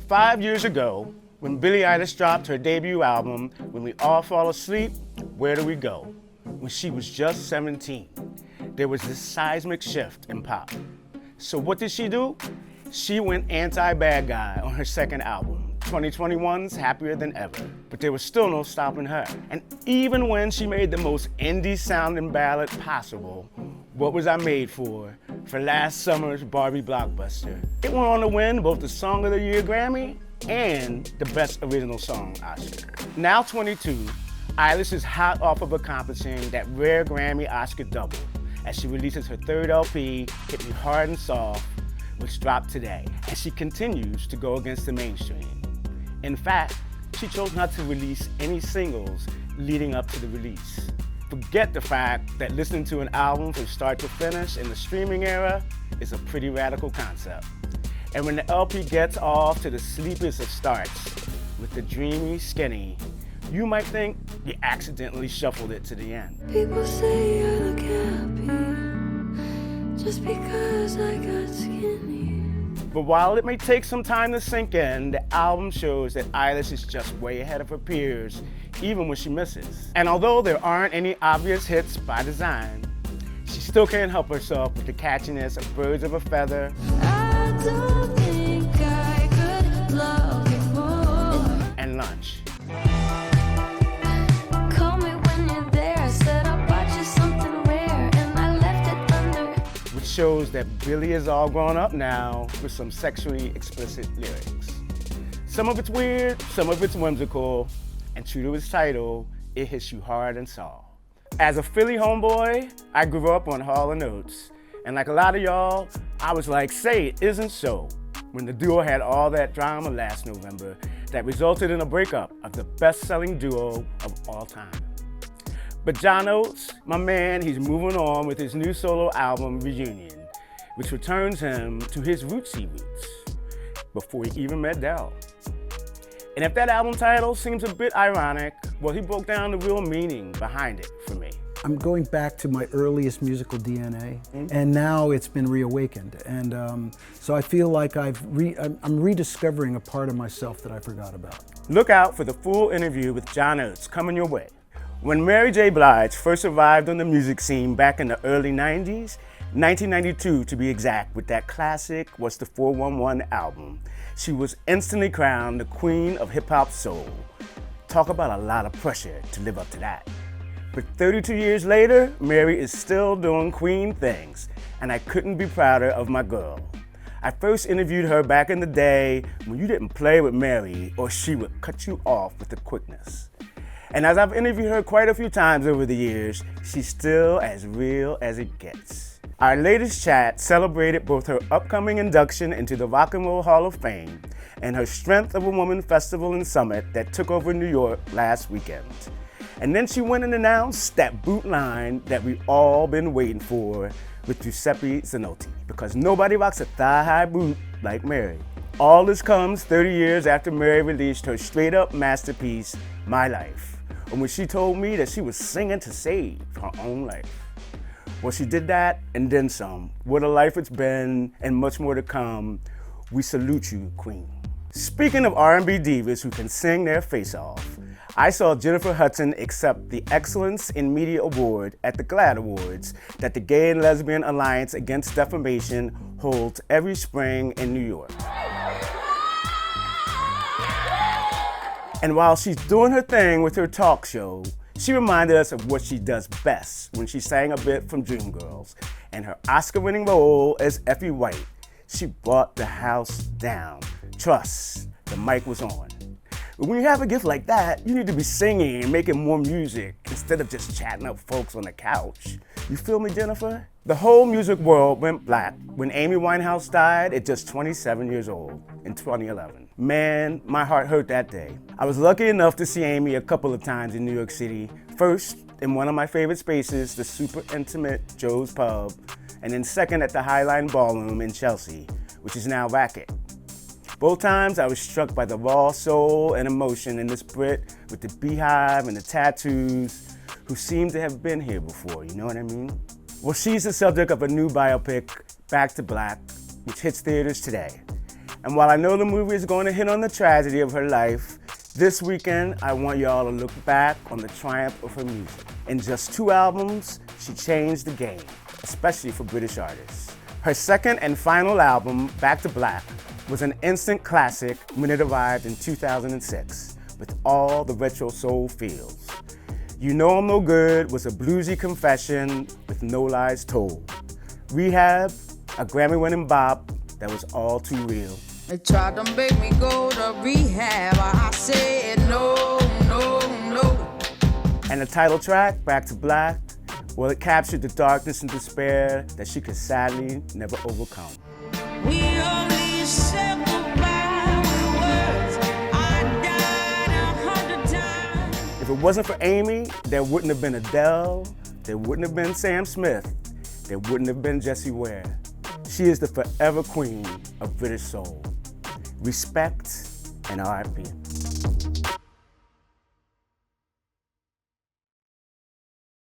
5 years ago, when Billie Eilish dropped her debut album, When We All Fall Asleep, Where Do We Go? When she was just 17, there was this seismic shift in pop. So what did she do? She went anti-bad guy on her second album, 2021's Happier Than Ever. But there was still no stopping her. And even when she made the most indie-sounding ballad possible, What Was I Made For last summer's Barbie blockbuster, it went on to win both the Song of the Year Grammy and the Best Original Song Oscar. Now 22, Eilish is hot off of accomplishing that rare Grammy Oscar double as she releases her third LP, Hit Me Hard and Soft, which dropped today, and she continues to go against the mainstream. In fact, she chose not to release any singles leading up to the release. Forget the fact that listening to an album from start to finish in the streaming era is a pretty radical concept. And when the LP gets off to the sleepiest of starts with the dreamy skinny, you might think you accidentally shuffled it to the end. People say I look happy just because I got skinny. But while it may take some time to sink in, the album shows that Eilish is just way ahead of her peers, even when she misses. And although there aren't any obvious hits by design, she still can't help herself with the catchiness of Birds of a Feather, I don't think I could love you more. and Lunch. Call me when you're there. I said I bought you something rare and I left it under. Which shows that Billie is all grown up now with some sexually explicit lyrics. Some of it's weird, some of it's whimsical, and true to its title, it hits you hard and soft. As a Philly homeboy, I grew up on Hall & Oates, and like a lot of y'all, I was like, say it isn't so, when the duo had all that drama last November that resulted in a breakup of the best-selling duo of all time. But John Oates, my man, he's moving on with his new solo album, Reunion, which returns him to his rootsy roots, before he even met Del. And if that album title seems a bit ironic, well, he broke down the real meaning behind it for me. I'm going back to my earliest musical DNA, and now it's been reawakened. And so I feel like I'm rediscovering a part of myself that I forgot about. Look out for the full interview with John Oates coming your way. When Mary J. Blige first arrived on the music scene back in the early 90s, 1992 to be exact, with that classic What's the 411 album, she was instantly crowned the queen of hip-hop soul. Talk about a lot of pressure to live up to that. But 32 years later, Mary is still doing queen things, and I couldn't be prouder of my girl. I first interviewed her back in the day when you didn't play with Mary or she would cut you off with the quickness. And as I've interviewed her quite a few times over the years, she's still as real as it gets. Our latest chat celebrated both her upcoming induction into the Rock and Roll Hall of Fame and her Strength of a Woman Festival and Summit that took over New York last weekend. And then she went and announced that boot line that we've all been waiting for with Giuseppe Zanotti, because nobody rocks a thigh-high boot like Mary. All this comes 30 years after Mary released her straight-up masterpiece, My Life, in which she told me that she was singing to save her own life. Well, she did that and then some. What a life it's been, and much more to come. We salute you, Queen. Speaking of R&B divas who can sing their face off, I saw Jennifer Hudson accept the Excellence in Media Award at the GLAAD Awards that the Gay and Lesbian Alliance Against Defamation holds every spring in New York. And while she's doing her thing with her talk show, she reminded us of what she does best when she sang a bit from Dreamgirls. And her Oscar-winning role as Effie White, she brought the house down. Trust, the mic was on. But when you have a gift like that, you need to be singing and making more music instead of just chatting up folks on the couch. You feel me, Jennifer? The whole music world went black when Amy Winehouse died at just 27 years old in 2011. Man, my heart hurt that day. I was lucky enough to see Amy a couple of times in New York City. First, in one of my favorite spaces, the super intimate Joe's Pub, and then second at the Highline Ballroom in Chelsea, which is now Racket. Both times I was struck by the raw soul and emotion in this Brit with the beehive and the tattoos, who seemed to have been here before, you know what I mean? Well, she's the subject of a new biopic, Back to Black, which hits theaters today. And while I know the movie is going to hit on the tragedy of her life, this weekend I want y'all to look back on the triumph of her music. In just 2 albums, she changed the game, especially for British artists. Her second and final album, Back to Black, was an instant classic when it arrived in 2006, with all the retro soul feels. You Know I'm No Good was a bluesy confession with no lies told. Rehab, a Grammy-winning bop that was all too real. They tried to make me go to rehab. I said no, no, no. And the title track, Back to Black, well, it captured the darkness and despair that she could sadly never overcome. We only said goodbye with words. I died 100 times. If it wasn't for Amy, there wouldn't have been Adele, there wouldn't have been Sam Smith, there wouldn't have been Jessie Ware. She is the forever queen of British soul. Respect and R.I.P.